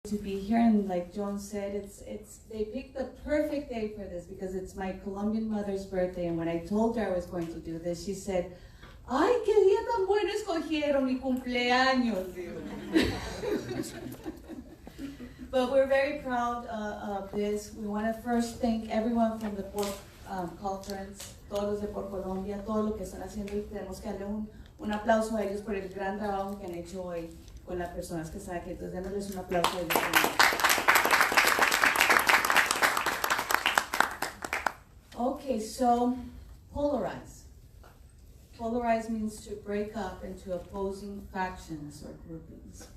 to be here, and like Joan said, they picked the perfect day for this because it's my Colombian mother's birthday, and when I told her I was going to do this, she said, "Ay, qué día tan bueno escogieron, mi cumpleaños." But we're very proud of this. We want to first thank everyone from the Port Conference, todos los de Por Colombia, todo lo que están haciendo, y tenemos que darle un aplauso a ellos por el gran trabajo que han hecho hoy con las personas que están aquí. Entonces, démosles un aplauso a ellos. Okay, so polarize. Polarize means to break up into opposing factions or groupings.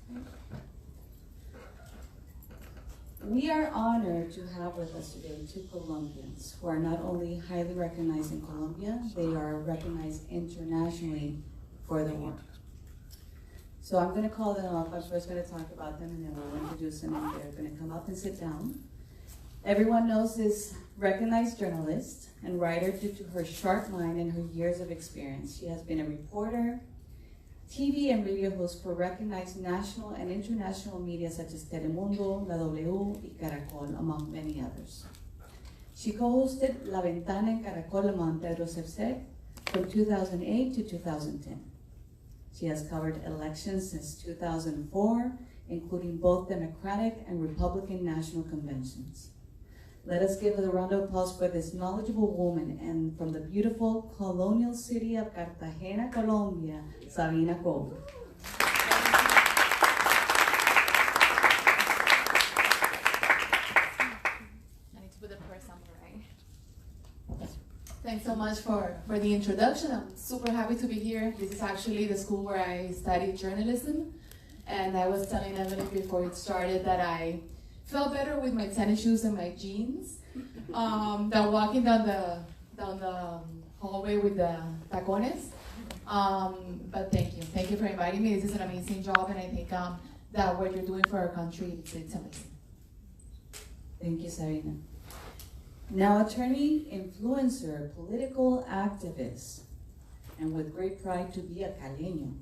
We are honored to have with us today two Colombians who are not only highly recognized in Colombia, they are recognized internationally for their work. So I'm going to call them up. I'm first going to talk about them, and then we'll introduce them, and they're going to come up and sit down. Everyone knows this recognized journalist and writer due to her sharp mind and her years of experience. She has been a reporter, TV and radio host for recognized national and international media such as Telemundo, La W, y Caracol, among many others. She co-hosted La Ventana en Caracol among Pedro Sepsek from 2008 to 2010. She has covered elections since 2004, including both Democratic and Republican national conventions. Let us give a round of applause for this knowledgeable woman, and from the beautiful colonial city of Cartagena, Colombia, Sabina Cobo. I need to put the purse somewhere, right? Thanks so much for the introduction. I'm super happy to be here. This is actually the school where I studied journalism, and I was telling Emily before it started that I felt better with my tennis shoes and my jeans than walking down the hallway with the tacones. But thank you for inviting me. This is an amazing job, and I think that what you're doing for our country, it's amazing. Thank you, Sarina. Now, attorney, influencer, political activist, and with great pride to be a caleño.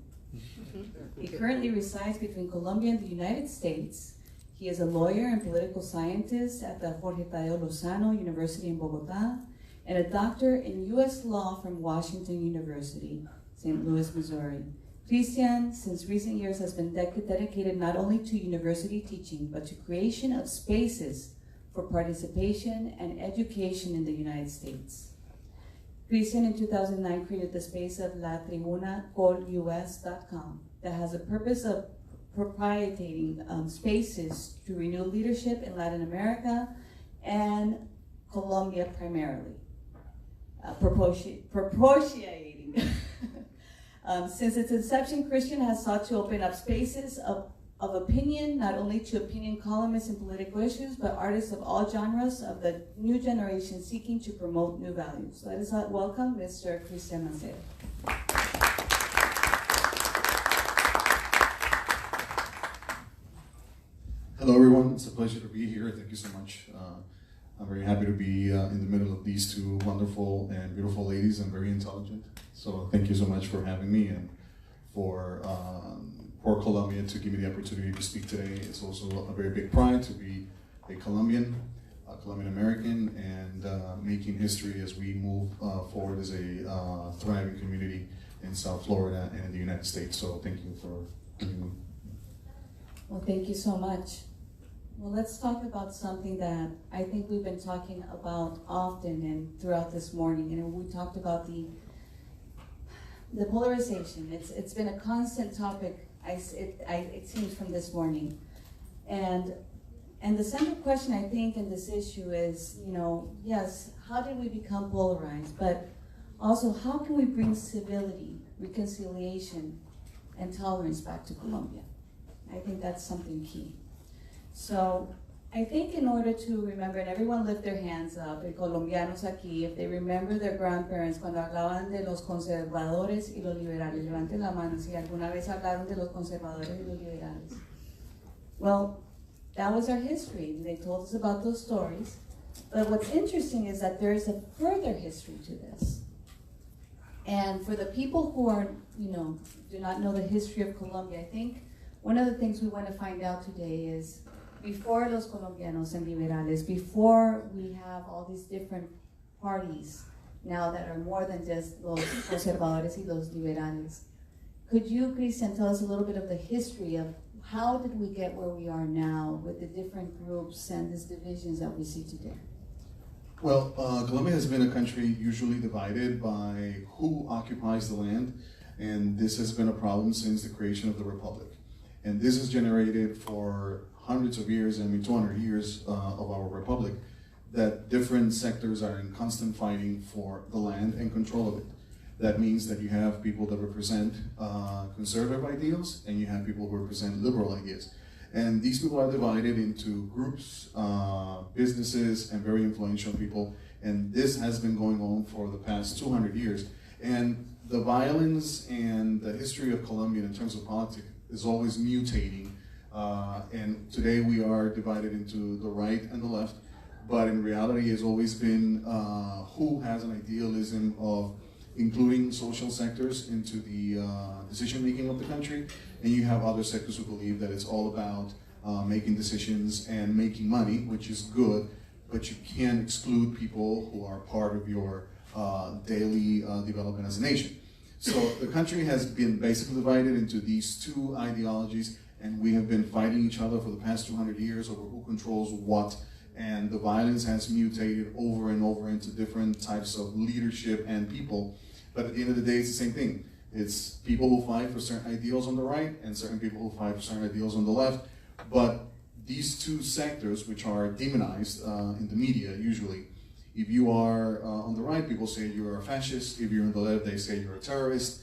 He currently resides between Colombia and the United States. He is a lawyer and political scientist at the Jorge Tadeo Lozano University in Bogota, and a doctor in U.S. law from Washington University, St. Louis, Missouri. Christian, since recent years, has been dedicated not only to university teaching, but to creation of spaces for participation and education in the United States. Christian, in 2009, created the space of La Tribuna US.com that has a purpose of proprietating spaces to renew leadership in Latin America and Colombia primarily. Propitiating. Since its inception, Christian has sought to open up spaces of opinion, not only to opinion columnists in political issues, but artists of all genres of the new generation seeking to promote new values. Let us welcome Mr. Christian Macedo. Hello everyone, it's a pleasure to be here. Thank you so much. I'm very happy to be in the middle of these two wonderful and beautiful ladies and very intelligent. So thank you so much for having me and for Colombia to give me the opportunity to speak today. It's also a very big pride to be a Colombian American, and making history as we move forward as a thriving community in South Florida and in the United States. So thank you for giving me. Well, thank you so much. Well, let's talk about something that I think we've been talking about often and throughout this morning. And we talked about the polarization. It's been a constant topic. It seems from this morning, and the central question I think in this issue is, yes, how did we become polarized? But also, how can we bring civility, reconciliation, and tolerance back to Colombia? I think that's something key. So I think in order to remember, and everyone lift their hands up, el colombianos aquí, if they remember their grandparents cuando hablaban de los conservadores y los liberales, levanten la mano si alguna vez hablaron de los conservadores y los liberales. Well, that was our history. They told us about those stories. But what's interesting is that there is a further history to this. And for the people who are, do not know the history of Colombia, I think one of the things we want to find out today is before los colombianos and liberales, before we have all these different parties now that are more than just los conservadores y los liberales. Could you, Christian, tell us a little bit of the history of how did we get where we are now with the different groups and these divisions that we see today? Well, Colombia has been a country usually divided by who occupies the land, and this has been a problem since the creation of the Republic. And this has generated for hundreds of years, 200 years of our Republic, that different sectors are in constant fighting for the land and control of it. That means that you have people that represent conservative ideals, and you have people who represent liberal ideas. And these people are divided into groups, businesses, and very influential people. And this has been going on for the past 200 years. And the violence and the history of Colombia in terms of politics is always mutating. And today we are divided into the right and the left. But in reality, it's always been who has an idealism of including social sectors into the decision-making of the country, and you have other sectors who believe that it's all about making decisions and making money, which is good, but you can't exclude people who are part of your daily development as a nation. So the country has been basically divided into these two ideologies, and we have been fighting each other for the past 200 years over who controls what, and the violence has mutated over and over into different types of leadership and people. But at the end of the day, it's the same thing. It's people who fight for certain ideals on the right and certain people who fight for certain ideals on the left. But these two sectors, which are demonized in the media usually, if you are on the right, people say you're a fascist. If you're on the left, they say you're a terrorist,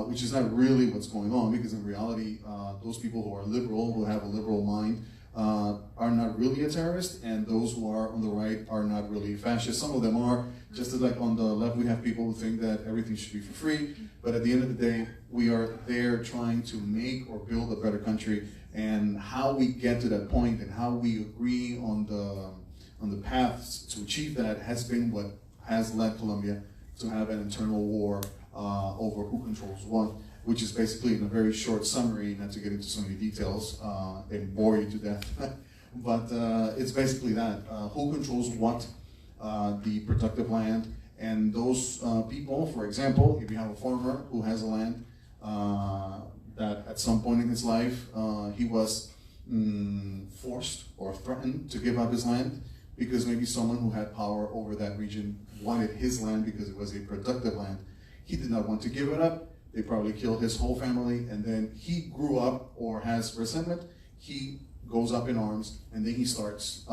which is not really what's going on, because in reality, those people who are liberal, who have a liberal mind, are not really a terrorist, and those who are on the right are not really fascist. Some of them are, just as like on the left we have people who think that everything should be for free, but at the end of the day, we are there trying to make or build a better country, and how we get to that point and how we agree on the paths to achieve that has been what has led Colombia to have an internal war over who controls what, which is basically, in a very short summary, not to get into so many details and bore you to death, but it's basically that. Who controls what, the productive land, and those people, for example, if you have a farmer who has a land that at some point in his life he was forced or threatened to give up his land, because maybe someone who had power over that region wanted his land because it was a productive land. He did not want to give it up. They probably killed his whole family, and then he grew up or has resentment. He goes up in arms, and then he starts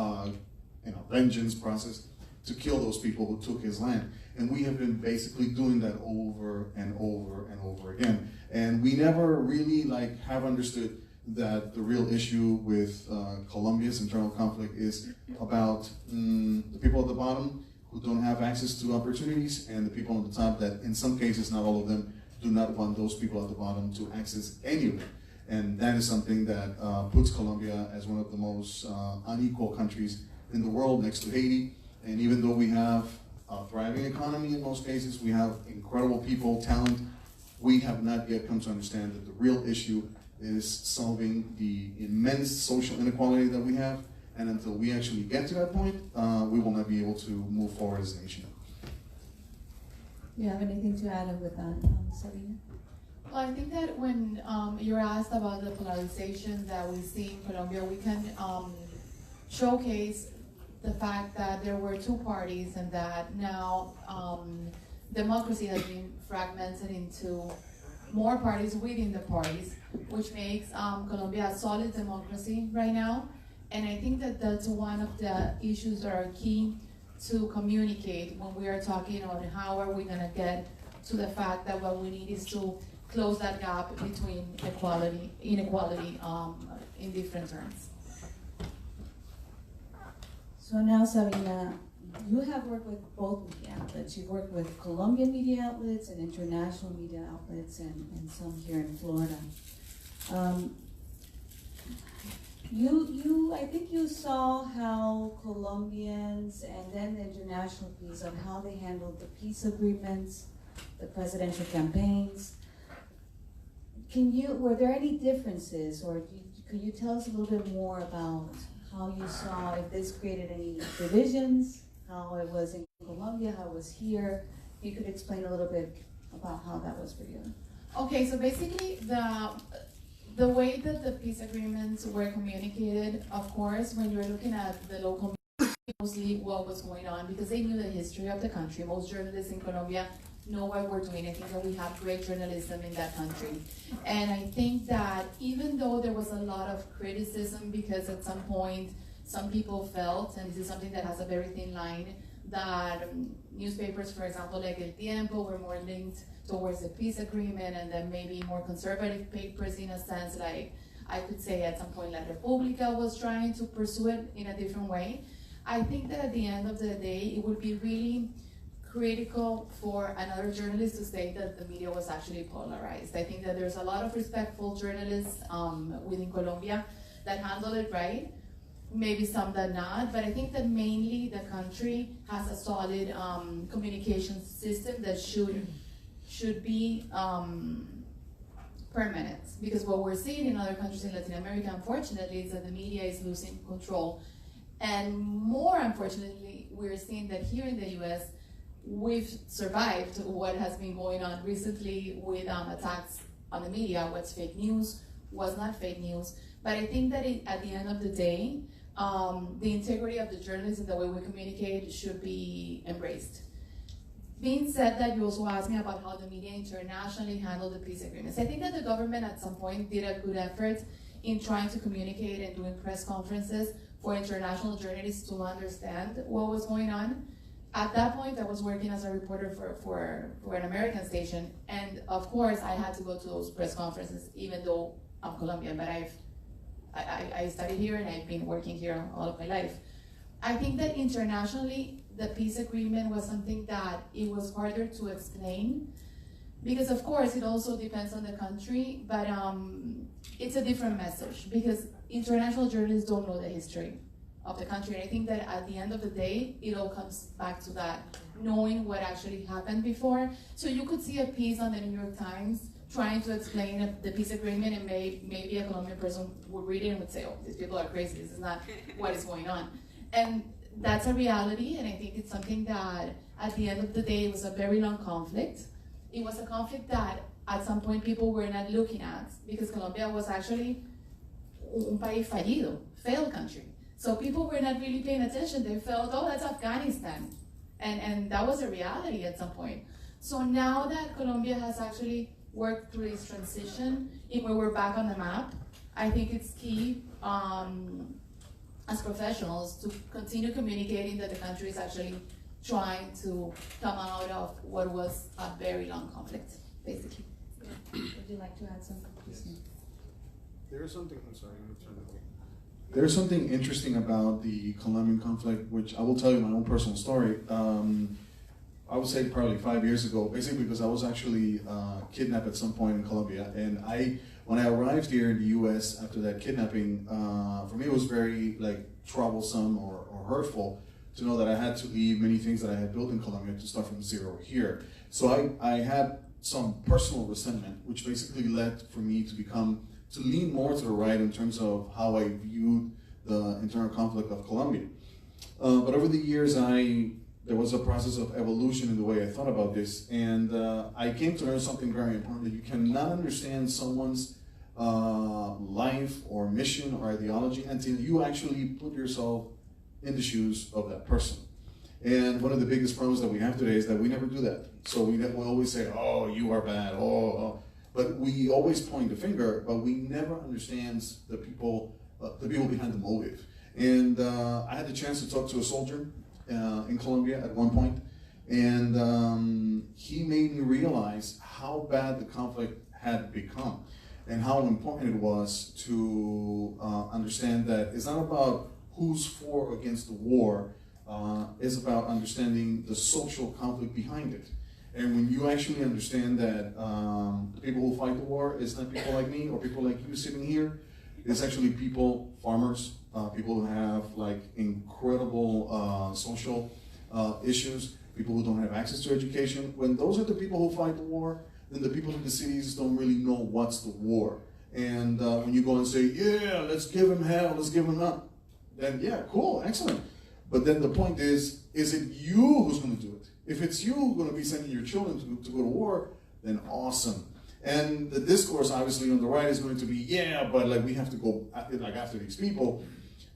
vengeance process to kill those people who took his land. And we have been basically doing that over and over and over again. And we never really have understood that the real issue with Colombia's internal conflict is about the people at the bottom who don't have access to opportunities, and the people on the top that, in some cases, not all of them, do not want those people at the bottom to access any of it. And that is something that puts Colombia as one of the most unequal countries in the world, next to Haiti. And even though we have a thriving economy in most cases, we have incredible people, talent, we have not yet come to understand that the real issue is solving the immense social inequality that we have. And until we actually get to that point, we will not be able to move forward as a nation. Do you have anything to add with that, Sabina? Well, I think that when you were asked about the polarization that we see in Colombia, we can showcase the fact that there were two parties, and that now democracy has been fragmented into more parties within the parties, which makes Colombia a solid democracy right now. And I think that that's one of the issues that are key to communicate when we are talking on how are we going to get to the fact that what we need is to close that gap between inequality in different terms. So now, Sabina, you have worked with both media outlets. You've worked with Colombian media outlets and international media outlets, and some here in Florida. I think you saw how Colombians and then the international piece on how they handled the peace agreements, the presidential campaigns. Were there any differences, or could you tell us a little bit more about how you saw, if this created any divisions, how it was in Colombia, how it was here? You could explain a little bit about how that was for you. Okay, so basically the way that the peace agreements were communicated, of course, when you're looking at the local media, mostly what was going on, because they knew the history of the country. Most journalists in Colombia know why we're doing it. I think that we have great journalism in that country. And I think that even though there was a lot of criticism, because at some point some people felt, and this is something that has a very thin line, that newspapers, for example, like El Tiempo, were more linked towards the peace agreement, and then maybe more conservative papers, in a sense, like I could say at some point La República was trying to pursue it in a different way. I think that at the end of the day, it would be really critical for another journalist to say that the media was actually polarized. I think that there's a lot of respectful journalists within Colombia that handle it right, maybe some that not, but I think that mainly the country has a solid communication system that should be permanent. Because what we're seeing in other countries in Latin America, unfortunately, is that the media is losing control. And more unfortunately, we're seeing that here in the US, we've survived what has been going on recently with attacks on the media, what's fake news, what's not fake news. But I think that at the end of the day, the integrity of the journalists and the way we communicate should be embraced. Being said that, you also asked me about how the media internationally handled the peace agreements. I think that the government at some point did a good effort in trying to communicate and doing press conferences for international journalists to understand what was going on. At that point, I was working as a reporter for an American station, and of course, I had to go to those press conferences, even though I'm Colombian, but I studied here and I've been working here all of my life. I think that internationally, the peace agreement was something that it was harder to explain, because of course, it also depends on the country, but it's a different message, because international journalists don't know the history of the country. And I think that at the end of the day, it all comes back to that, knowing what actually happened before. So you could see a piece on the New York Times trying to explain the peace agreement, and maybe a Colombian person would read it and would say, oh, these people are crazy, this is not what is going on. And that's a reality, and I think it's something that at the end of the day, it was a very long conflict. It was a conflict that at some point people were not looking at, because Colombia was actually un país fallido, failed country. So people were not really paying attention. They felt, oh, that's Afghanistan. And that was a reality at some point. So now that Colombia has actually worked through this transition, in where we're back on the map, I think it's key as professionals to continue communicating that the country is actually trying to come out of what was a very long conflict, basically. Would you like to add something? Yes. There's something interesting about the Colombian conflict, which I will tell you my own personal story. I would say probably 5 years ago, basically because I was actually kidnapped at some point in Colombia. And when I arrived here in the US after that kidnapping, for me it was very troublesome or hurtful to know that I had to leave many things that I had built in Colombia to start from zero here. So I had some personal resentment, which basically led for me to lean more to the right in terms of how I viewed the internal conflict of Colombia. But over the years, there was a process of evolution in the way I thought about this, and I came to learn something very important, that you cannot understand someone's life or mission or ideology until you actually put yourself in the shoes of that person. And one of the biggest problems that we have today is that we never do that. So we always say, oh, you are bad, oh. But we always point the finger, but we never understand the people behind the motive. And I had the chance to talk to a soldier in Colombia at one point, and he made me realize how bad the conflict had become and how important it was to understand that it's not about who's for or against the war, it's about understanding the social conflict behind it. And when you actually understand that the people who fight the war is not people like me or people like you sitting here, it's actually people, farmers, people who have incredible social issues, people who don't have access to education. When those are the people who fight the war, then the people in the cities don't really know what's the war. And when you go and say, yeah, let's give him hell, let's give him up, then yeah, cool, excellent. But then the point is it you who's going to do it? If it's you who's going to be sending your children to go to war, then awesome. And the discourse, obviously, on the right is going to be, yeah, but like we have to go like after these people.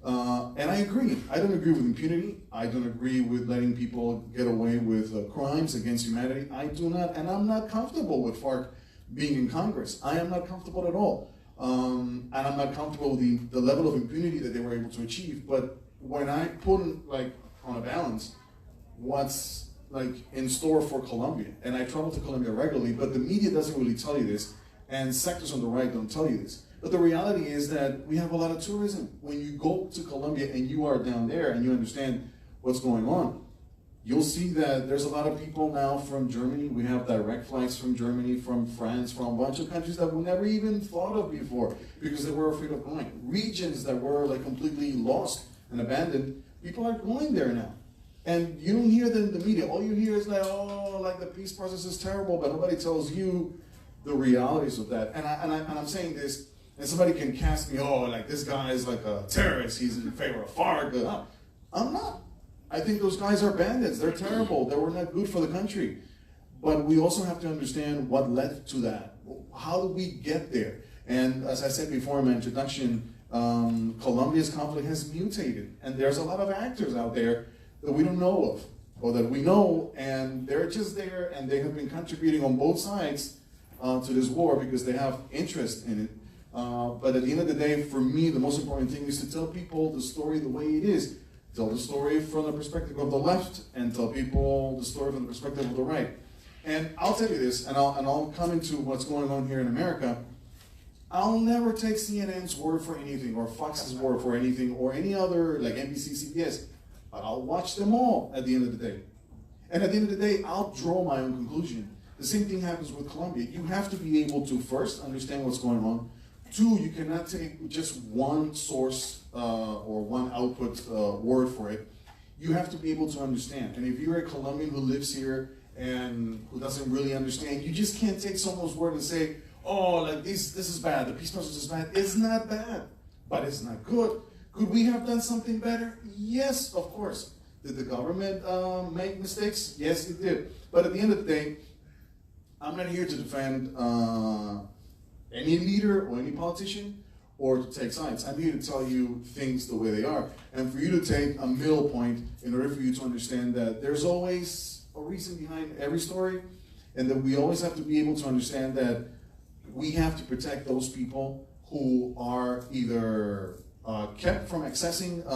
And I agree. I don't agree with impunity. I don't agree with letting people get away with crimes against humanity. I do not, and I'm not comfortable with FARC being in Congress. I am not comfortable at all. And I'm not comfortable with the level of impunity that they were able to achieve. But when I put like on a balance what's like in store for Colombia, and I travel to Colombia regularly, but the media doesn't really tell you this, and sectors on the right don't tell you this. But the reality is that we have a lot of tourism. When you go to Colombia and you are down there and you understand what's going on, you'll see that there's a lot of people now from Germany. We have direct flights from Germany, from France, from a bunch of countries that we never even thought of before because they were afraid of going. Regions that were like completely lost and abandoned, people are going there now. And you don't hear that in the media. All you hear is like, oh, like the peace process is terrible, but nobody tells you the realities of that. And I'm saying this, and somebody can cast me, oh, like this guy is like a terrorist, he's in favor of FARC. I'm not. I think those guys are bandits, they're terrible, they were not good for the country. But we also have to understand what led to that. How did we get there? And as I said before in my introduction, Colombia's conflict has mutated. And there's a lot of actors out there that we don't know of, or that we know, and they're just there, and they have been contributing on both sides to this war because they have interest in it. But at the end of the day, for me, the most important thing is to tell people the story the way it is. Tell the story from the perspective of the left, and tell people the story from the perspective of the right. And I'll tell you this, and I'll come into what's going on here in America. I'll never take CNN's word for anything, or Fox's word for anything, or any other, like NBC, CBS. But I'll watch them all at the end of the day. And at the end of the day, I'll draw my own conclusion. The same thing happens with Colombia. You have to be able to first understand what's going on. Two, you cannot take just one source or one output word for it. You have to be able to understand. And if you're a Colombian who lives here and who doesn't really understand, you just can't take someone's word and say, oh, like this is bad, the peace process is bad. It's not bad, but it's not good. Could we have done something better? Yes, of course. Did the government make mistakes? Yes, it did. But at the end of the day, I'm not here to defend any leader or any politician or to take sides. I'm here to tell you things the way they are. And for you to take a middle point in order for you to understand that there's always a reason behind every story, and that we always have to be able to understand that we have to protect those people who are either kept from accessing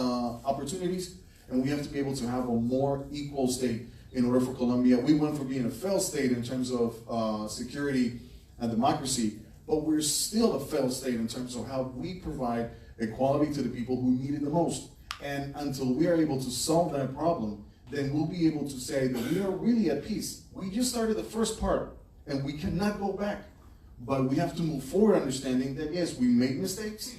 opportunities, and we have to be able to have a more equal state in order for Colombia. We went from being a failed state in terms of security and democracy, but we're still a failed state in terms of how we provide equality to the people who need it the most. And until we are able to solve that problem, then we'll be able to say that we are really at peace. We just started the first part, and we cannot go back. But we have to move forward understanding that, yes, we made mistakes.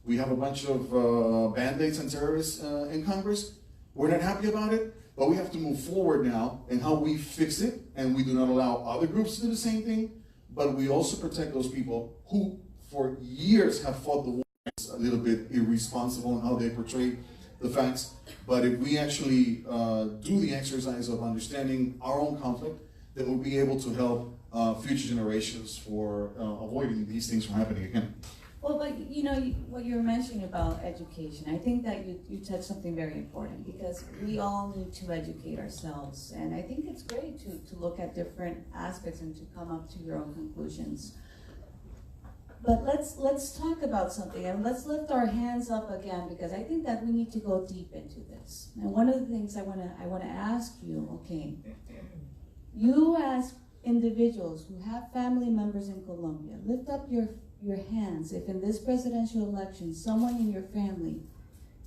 We have a bunch of band-aids and terrorists in Congress. We're not happy about it, but we have to move forward now in how we fix it, and we do not allow other groups to do the same thing, but we also protect those people who for years have fought the war. It's a little bit irresponsible in how they portray the facts, but if we actually do the exercise of understanding our own conflict, then we'll be able to help future generations for avoiding these things from happening again. Well, but you know, what you were mentioning about education, I think that you touched something very important, because we all need to educate ourselves. And I think it's great to look at different aspects and to come up to your own conclusions. But let's talk about something, and let's lift our hands up again, because I think that we need to go deep into this. And one of the things I wanna ask you, okay, you as individuals who have family members in Colombia, lift up your hands if in this presidential election someone in your family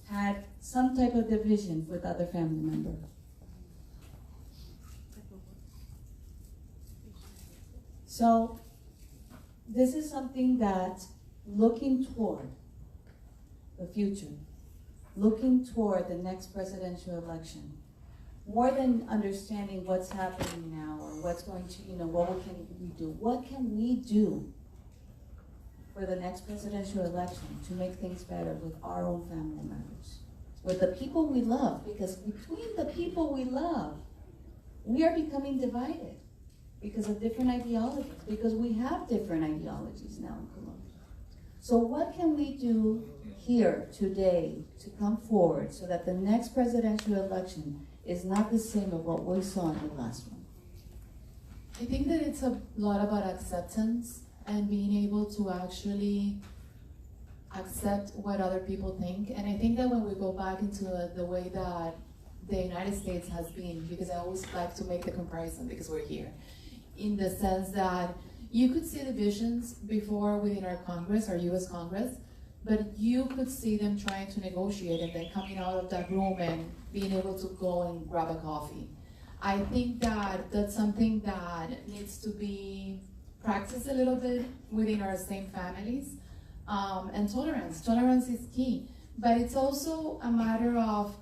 had some type of division with other family member. So this is something that, looking toward the future, looking toward the next presidential election, more than understanding what's happening now or what's going to, what can we do for the next presidential election to make things better with our own family members, with the people we love, because between the people we love, we are becoming divided because of different ideologies, because we have different ideologies now in Colombia. So what can we do here today to come forward so that the next presidential election is not the same as what we saw in the last one? I think that it's a lot about acceptance and being able to actually accept what other people think. And I think that when we go back into the way that the United States has been, because I always like to make the comparison because we're here, in the sense that you could see divisions before within our Congress, our US Congress, but you could see them trying to negotiate and then coming out of that room and being able to go and grab a coffee. I think that that's something that needs to be practiced a little bit within our same families. And tolerance is key, but it's also a matter of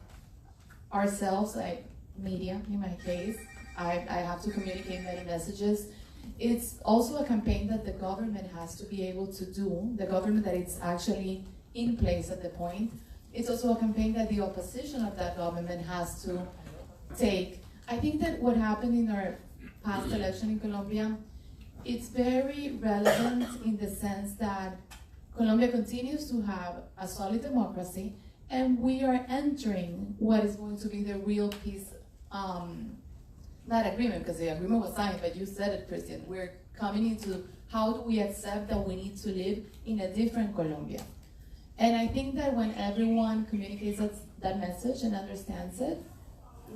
ourselves, like media in my case. I have to communicate many messages. It's also a campaign that the government has to be able to do, the government that it's actually in place at the point. It's also a campaign that the opposition of that government has to take. I think that what happened in our past election in Colombia, it's very relevant in the sense that Colombia continues to have a solid democracy, and we are entering what is going to be the real peace, not agreement, because the agreement was signed, but you said it, Christian. We're coming into how do we accept that we need to live in a different Colombia. And I think that when everyone communicates that message and understands it,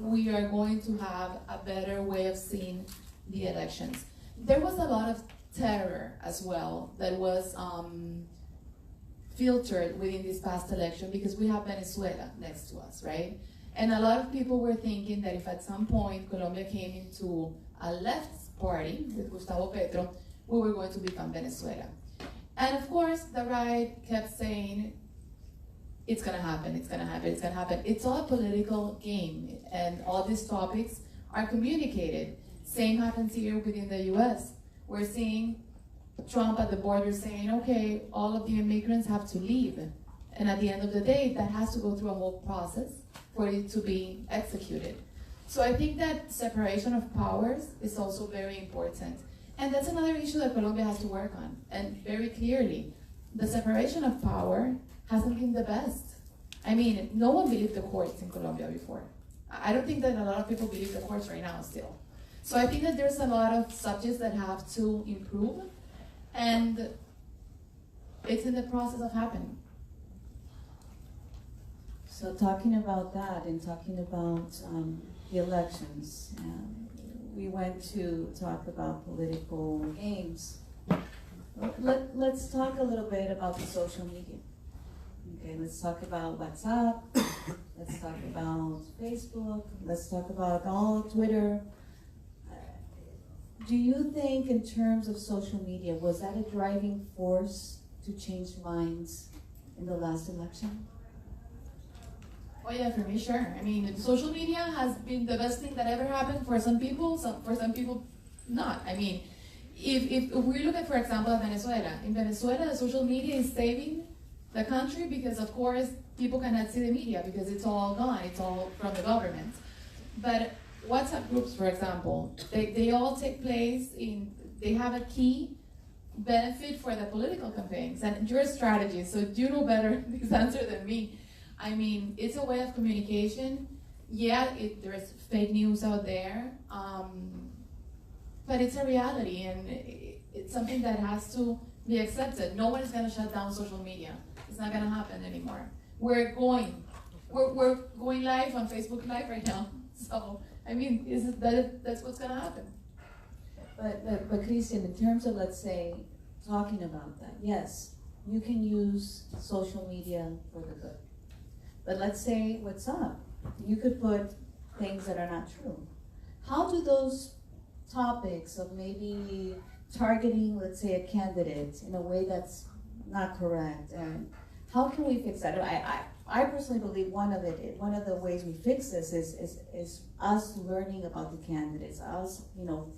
we are going to have a better way of seeing the elections. There was a lot of terror as well that was filtered within this past election because we have Venezuela next to us, right? And a lot of people were thinking that if at some point Colombia came into a left party with Gustavo Petro, we were going to become Venezuela. And of course, the right kept saying, it's gonna happen, it's gonna happen, it's gonna happen. It's all a political game, and all these topics are communicated. Same happens here within the US. We're seeing Trump at the border saying, okay, all of the immigrants have to leave. And at the end of the day, that has to go through a whole process for it to be executed. So I think that separation of powers is also very important. And that's another issue that Colombia has to work on. And very clearly, the separation of power hasn't been the best. I mean, no one believed the courts in Colombia before. I don't think that a lot of people believe the courts right now still. So I think that there's a lot of subjects that have to improve, and it's in the process of happening. So talking about that and talking about the elections, we went to talk about political games. Let's talk a little bit about the social media. Okay, let's talk about WhatsApp, let's talk about Facebook, let's talk about all Twitter. Do you think in terms of social media, was that a driving force to change minds in the last election? Oh yeah, for me, sure. I mean, social media has been the best thing that ever happened for some people, for some people not. I mean, if we look at, for example, Venezuela. In Venezuela, the social media is saving the country because, of course, people cannot see the media because it's all gone, it's all from the government. But WhatsApp groups, for example, they all take place they have a key benefit for the political campaigns and your strategy, so you know better this answer than me. I mean, it's a way of communication. Yeah, there's fake news out there, but it's a reality, and it's something that has to be accepted. No one is going to shut down social media. It's not going to happen anymore. We're going live on Facebook Live right now. So, I mean, that's what's going to happen. But Christian, in terms of, let's say, talking about that, yes, you can use social media for the good. But let's say WhatsApp, you could put things that are not true. How do those topics of maybe targeting, let's say, a candidate in a way that's not correct, and how can we fix that? I personally believe one of the ways we fix this is us learning about the candidates,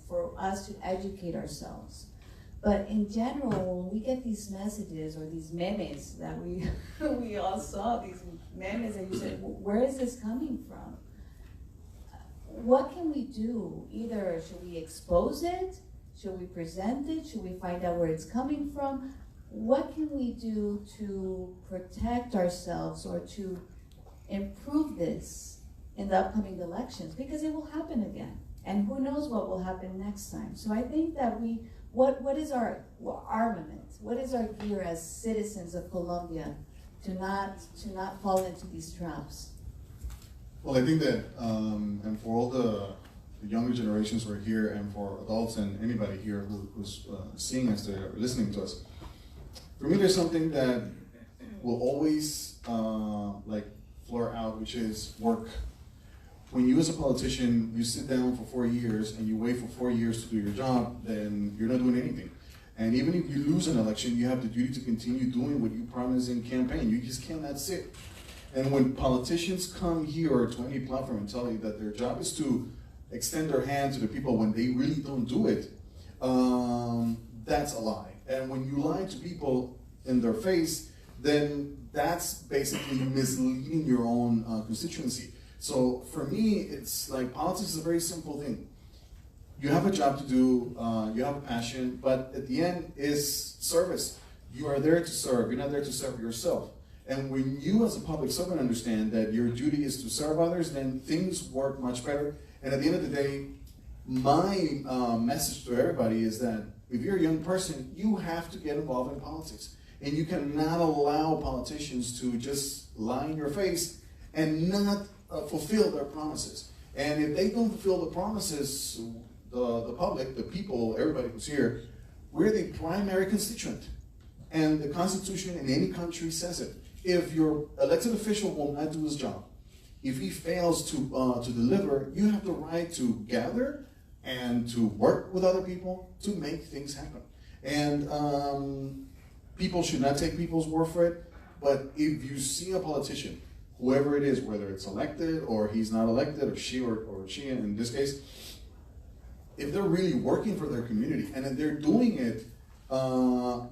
for us to educate ourselves. But in general, when we get these messages or these memes that we we all saw, these memes, and you said, where is this coming from? What can we do? Either should we expose it? Should we present it? Should we find out where it's coming from? What can we do to protect ourselves or to improve this in the upcoming elections? Because it will happen again. And who knows what will happen next time. So I think that what is our armament? What is our gear as citizens of Colombia to not fall into these traps? Well, I think that, and for all the younger generations who are here, and for adults and anybody here who's seeing us or listening to us, for me there's something that will always flare out, which is work. When you as a politician, you sit down for 4 years and you wait for 4 years to do your job, then you're not doing anything. And even if you lose an election, you have the duty to continue doing what you promised in campaign. You just cannot sit. And when politicians come here or to any platform and tell you that their job is to extend their hand to the people when they really don't do it, that's a lie. And when you lie to people in their face, then that's basically misleading your own constituency. So for me, it's like politics is a very simple thing. You have a job to do, you have a passion, but at the end is service. You are there to serve, you're not there to serve yourself. And when you as a public servant understand that your duty is to serve others, then things work much better. And at the end of the day, my message to everybody is that if you're a young person, you have to get involved in politics. And you cannot allow politicians to just lie in your face and not fulfill their promises. And if they don't fulfill the promises, the public, the people, everybody who's here, we're the primary constituent. And the Constitution in any country says it. If your elected official will not do his job, if he fails to deliver, you have the right to gather and to work with other people to make things happen. And people should not take people's word for it, but if you see a politician, whoever it is, whether it's elected or he's not elected, or she in this case, if they're really working for their community and if they're doing it,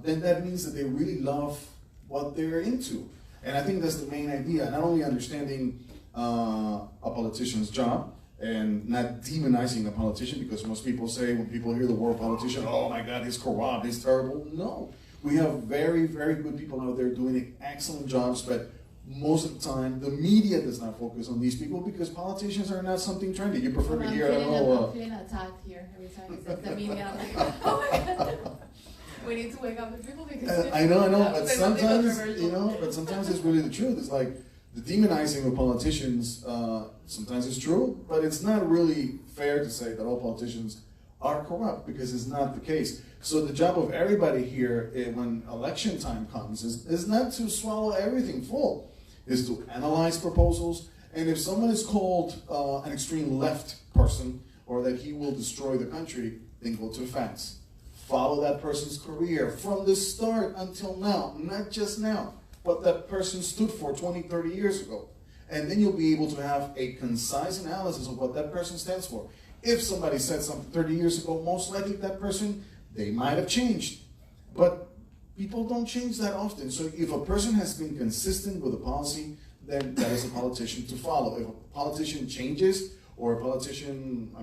then that means that they really love what they're into. And I think that's the main idea, not only understanding a politician's job and not demonizing a politician, because most people say when people hear the word politician, oh my God, he's corrupt, he's terrible. No, we have very, very good people out there doing excellent jobs, but most of the time, the media does not focus on these people because politicians are not something trendy. You prefer to hear, I don't know. I'm feeling attacked here every time he says the media. I'm like, oh my God. We need to wake up the people because I know, but sometimes, but sometimes it's really the truth. It's like the demonizing of politicians, sometimes it's true, but it's not really fair to say that all politicians are corrupt, because it's not the case. So the job of everybody here when election time comes is not to swallow everything full, is to analyze proposals. And if someone is called an extreme left person, or that he will destroy the country, then go to the facts. Follow that person's career from the start until now, not just now, what that person stood for 20, 30 years ago. And then you'll be able to have a concise analysis of what that person stands for. If somebody said something 30 years ago, most likely that person, they might have changed. But people don't change that often. So if a person has been consistent with a policy, then that is a politician to follow. If a politician changes, or a politician,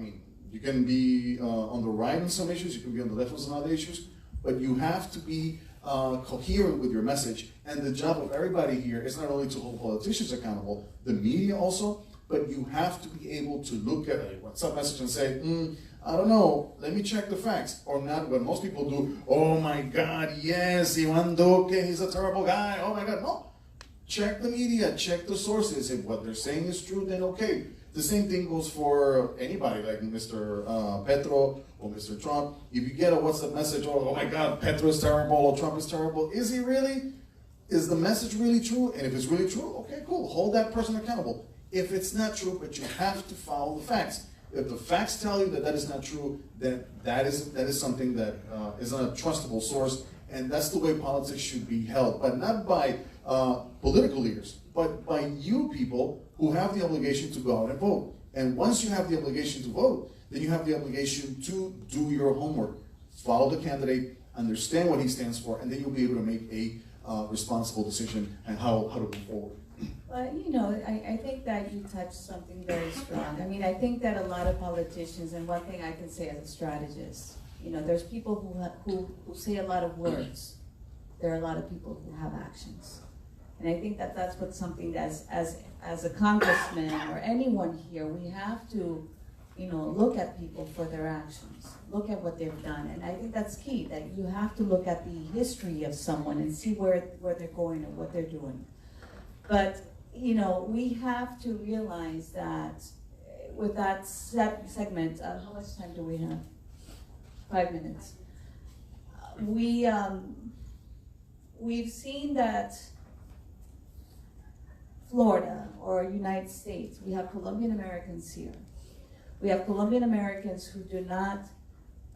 you can be on the right on some issues, you can be on the left on some other issues, but you have to be coherent with your message. And the job of everybody here is not only to hold politicians accountable, the media also, but you have to be able to look at a WhatsApp message and say, I don't know, let me check the facts. Or not what most people do, oh my God, yes, Ivan Duque, he's a terrible guy, oh my God. No, check the media, check the sources. If what they're saying is true, then okay. The same thing goes for anybody like Mr. Petro or Mr. Trump. If you get a WhatsApp message, oh my God, Petro is terrible or Trump is terrible, is he really? Is the message really true? And if it's really true, okay, cool, hold that person accountable. If it's not true, but you have to follow the facts. If the facts tell you that that is not true, then that is something that is not a trustable source, and that's the way politics should be held, but not by political leaders, but by you people who have the obligation to go out and vote. And once you have the obligation to vote, then you have the obligation to do your homework. Follow the candidate, understand what he stands for, and then you'll be able to make a responsible decision and how to move forward. Well, you know, I think that you touched something very strong. I mean, I think that a lot of politicians, and one thing I can say as a strategist, you know, there's people who say a lot of words. There are a lot of people who have actions. And I think that that's what something as a congressman or anyone here, we have to, you know, look at people for their actions, look at what they've done. And I think that's key, that you have to look at the history of someone and see where they're going and what they're doing. But, you know, we have to realize that with that segment, how much time do we have? 5 minutes. We've seen that Florida or United States, we have Colombian Americans here. We have Colombian Americans who do not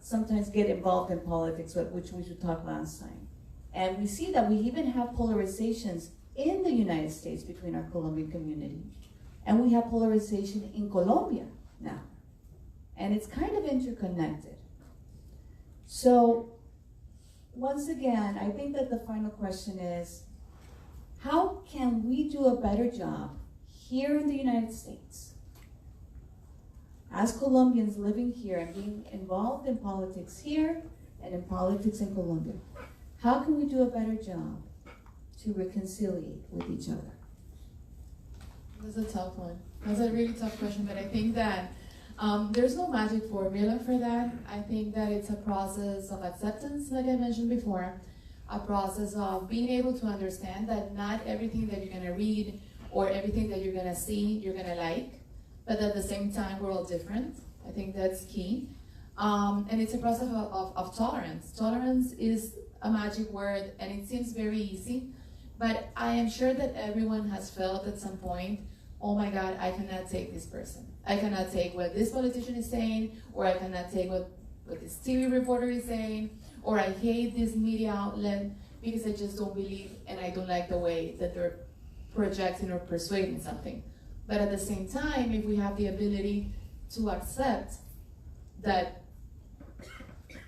sometimes get involved in politics, which we should talk last time. And we see that we even have polarizations in the United States between our Colombian community. And we have polarization in Colombia now. And it's kind of interconnected. So, once again, I think that the final question is, how can we do a better job here in the United States, as Colombians living here and being involved in politics here and in politics in Colombia? How can we do a better job to reconciliate with each other? That's a tough one. That's a really tough question, but I think that there's no magic formula for that. I think that it's a process of acceptance, like I mentioned before, a process of being able to understand that not everything that you're gonna read or everything that you're gonna see, you're gonna like, but at the same time, we're all different. I think that's key. And it's a process of tolerance. Tolerance is a magic word, and it seems very easy, but I am sure that everyone has felt at some point, oh my God, I cannot take this person. I cannot take what this politician is saying, or I cannot take what this TV reporter is saying, or I hate this media outlet because I just don't believe and I don't like the way that they're projecting or persuading something. But at the same time, if we have the ability to accept that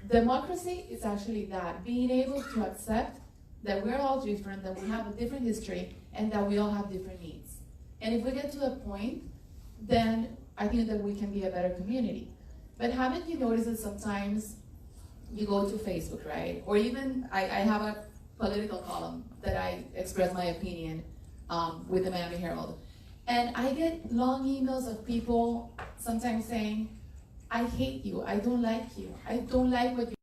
democracy is actually that, being able to accept that we're all different, that we have a different history, and that we all have different needs. And if we get to a point, then I think that we can be a better community. But haven't you noticed that sometimes you go to Facebook, right? Or even, I have a political column that I express my opinion with the Miami Herald. And I get long emails of people sometimes saying, I hate you, I don't like you, I don't like what you.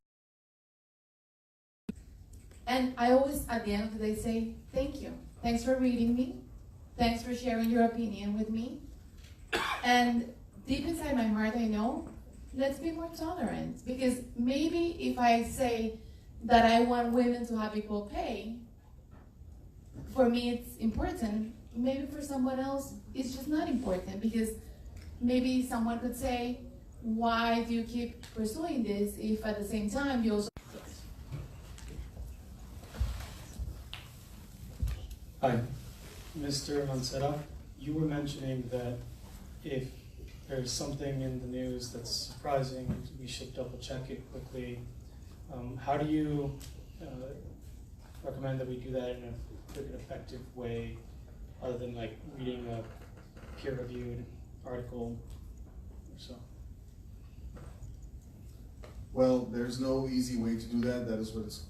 And I always, at the end of the day, say, thank you. Thanks for reading me. Thanks for sharing your opinion with me. And deep inside my heart, I know, let's be more tolerant. Because maybe if I say that I want women to have equal pay, for me it's important. Maybe for someone else, it's just not important. Because maybe someone could say, why do you keep pursuing this if at the same time you also... Hi, Mr. Mancera, you were mentioning that if there's something in the news that's surprising, we should double check it quickly. How do you recommend that we do that in a quick and effective way, other than like reading a peer-reviewed article or so? Well, there's no easy way to do that. That is what it's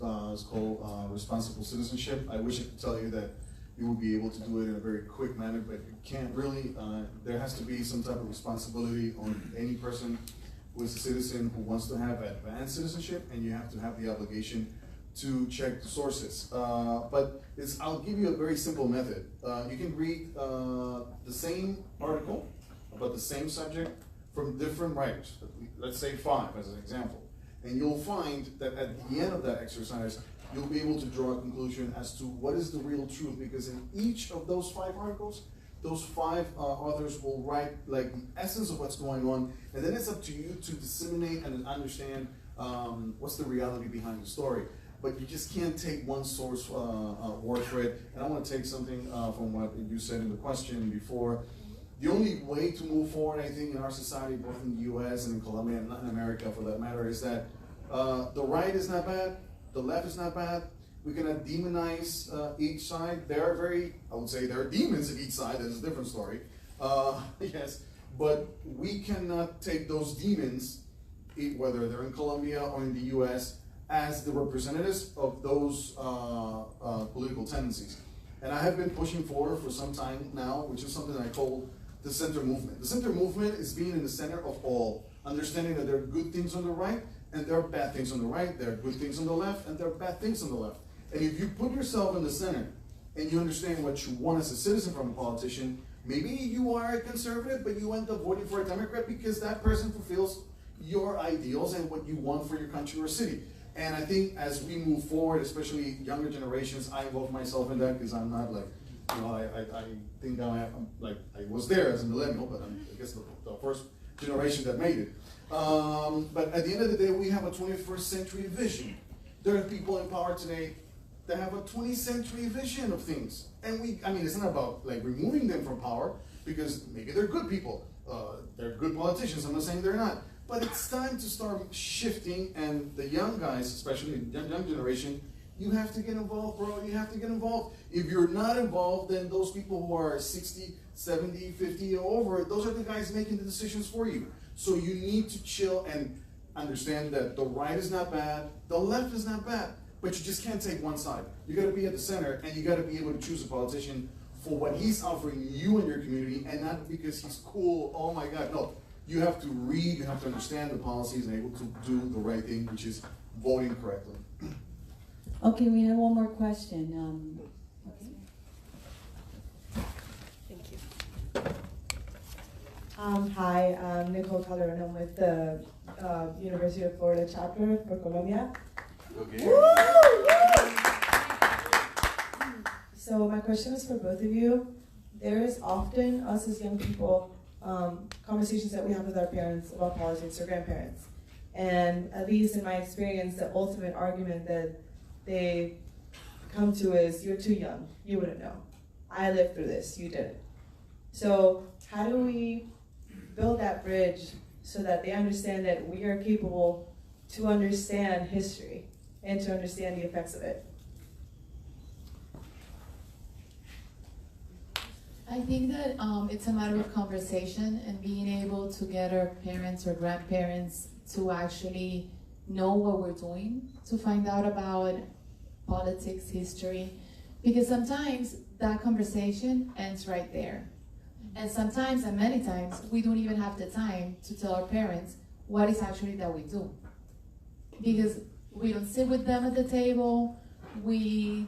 called responsible citizenship. I wish I could tell you that you will be able to do it in a very quick manner, but you can't really. There has to be some type of responsibility on any person who is a citizen who wants to have advanced citizenship, and you have to have the obligation to check the sources. But I'll give you a very simple method. You can read the same article about the same subject from different writers. Let's say 5 as an example. And you'll find that at the end of that exercise, you'll be able to draw a conclusion as to what is the real truth, because in each of those 5 articles, those 5 authors will write like the essence of what's going on, and then it's up to you to disseminate and understand what's the reality behind the story. But you just can't take one source word for it. And I want to take something from what you said in the question before. The only way to move forward, I think, in our society, both in the US and in Colombia and Latin America for that matter, is that the right is not bad, the left is not bad. We cannot demonize each side. There are I would say there are demons in each side. That's a different story. Yes, but we cannot take those demons, whether they're in Colombia or in the U.S., as the representatives of those political tendencies. And I have been pushing for some time now, which is something I call the center movement. The center movement is being in the center of all, understanding that there are good things on the right and there are bad things on the right, there are good things on the left and there are bad things on the left. And if you put yourself in the center and you understand what you want as a citizen from a politician, maybe you are a conservative, but you end up voting for a Democrat because that person fulfills your ideals and what you want for your country or city. And I think as we move forward, especially younger generations, I involve myself in that because I'm not like, you know, I think I'm like, I was there as a millennial, but I'm, I guess, the first generation that made it. But at the end of the day, we have a 21st century vision. There are people in power today that have a 20th century vision of things. And I mean, it's not about like removing them from power because maybe they're good people. They're good politicians, I'm not saying they're not. But it's time to start shifting, and the young guys, especially the young generation, you have to get involved, bro. You have to get involved. If you're not involved, then those people who are 60, 70, 50 or over, those are the guys making the decisions for you. So you need to chill and understand that the right is not bad, the left is not bad, but you just can't take one side. You gotta be at the center, and you gotta be able to choose a politician for what he's offering you and your community, and not because he's cool, oh my God, no. You have to read, you have to understand the policies and able to do the right thing, which is voting correctly. Okay, we have one more question. Thank you. Hi, I'm Nicole Calderon. I'm with the University of Florida chapter for Colombia. Okay. So my question is for both of you. There is often, us as young people, conversations that we have with our parents about politics or grandparents. And at least in my experience, the ultimate argument that they come to is, you're too young, you wouldn't know. I lived through this, you didn't. So how do we build that bridge so that they understand that we are capable to understand history and to understand the effects of it? I think that it's a matter of conversation and being able to get our parents or grandparents to actually know what we're doing, to find out about politics, history, because sometimes that conversation ends right there. And sometimes, and many times, we don't even have the time to tell our parents what is actually that we do. Because we don't sit with them at the table, we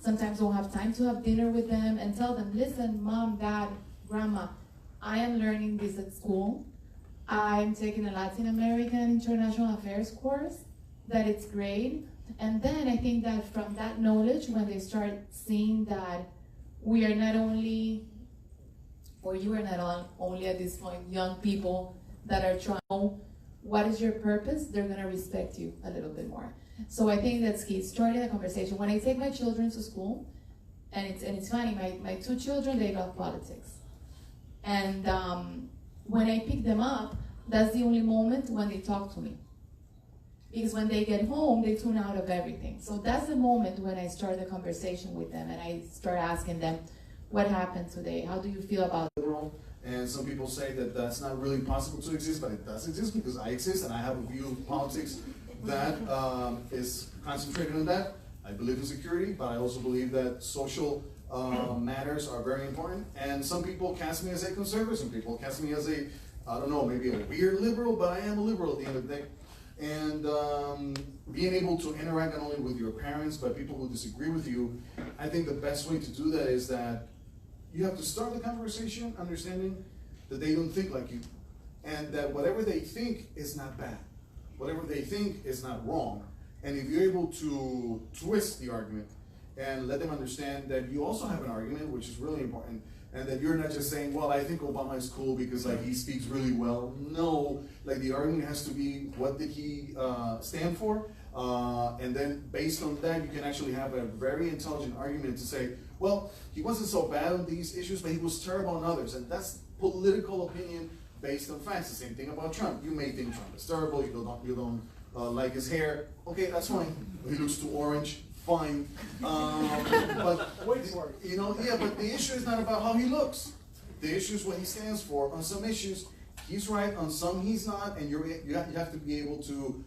sometimes don't have time to have dinner with them and tell them, listen, mom, dad, grandma, I am learning this at school. I'm taking a Latin American International Affairs course, that it's great. And then I think that from that knowledge, when they start seeing that we are not only, or you are not only at this point, young people that are trying to know what is your purpose, they're gonna respect you a little bit more. So I think that's key, starting a conversation. When I take my children to school, and it's funny, my two children, they love politics. And when I pick them up, that's the only moment when they talk to me. Because when they get home, they tune out of everything. So that's the moment when I start the conversation with them and I start asking them, what happened today? How do you feel about it? And some people say that that's not really possible to exist, but it does exist because I exist and I have a view of politics that is concentrated on that. I believe in security, but I also believe that social matters are very important. And some people cast me as a conservative, some people cast me as a, I don't know, maybe a weird liberal, but I am a liberal at the end of the day. And being able to interact not only with your parents, but people who disagree with you, I think the best way to do that is that you have to start the conversation understanding that they don't think like you, and that whatever they think is not bad. Whatever they think is not wrong. And if you're able to twist the argument and let them understand that you also have an argument, which is really important, and that you're not just saying, well, I think Obama is cool because like he speaks really well. No, like the argument has to be, what did he stand for? And then based on that, you can actually have a very intelligent argument to say, well, he wasn't so bad on these issues, but he was terrible on others. And that's political opinion based on facts. The same thing about Trump. You may think Trump is terrible, you don't like his hair, okay, that's fine. He looks too orange, fine. But you know, yeah, but the issue is not about how he looks. The issue is what he stands for. On some issues, he's right. On some, he's not. And you have to be able to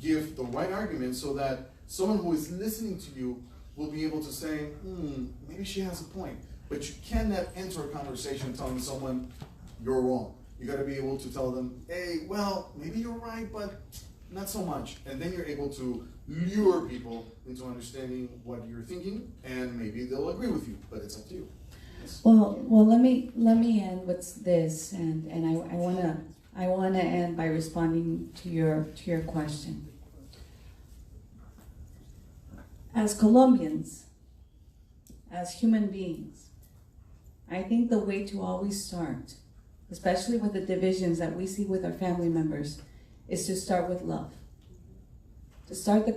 give the right argument so that someone who is listening to you will be able to say, maybe she has a point. But you cannot enter a conversation telling someone you're wrong. You got to be able to tell them, hey, well, maybe you're right, but not so much. And then you're able to lure people into understanding what you're thinking, and maybe they'll agree with you, but it's up to you. Yes. Well, let me end with this, and I wanna end by responding to your question. As Colombians, as human beings, I think the way to always start, especially with the divisions that we see with our family members, is to start with love. To start the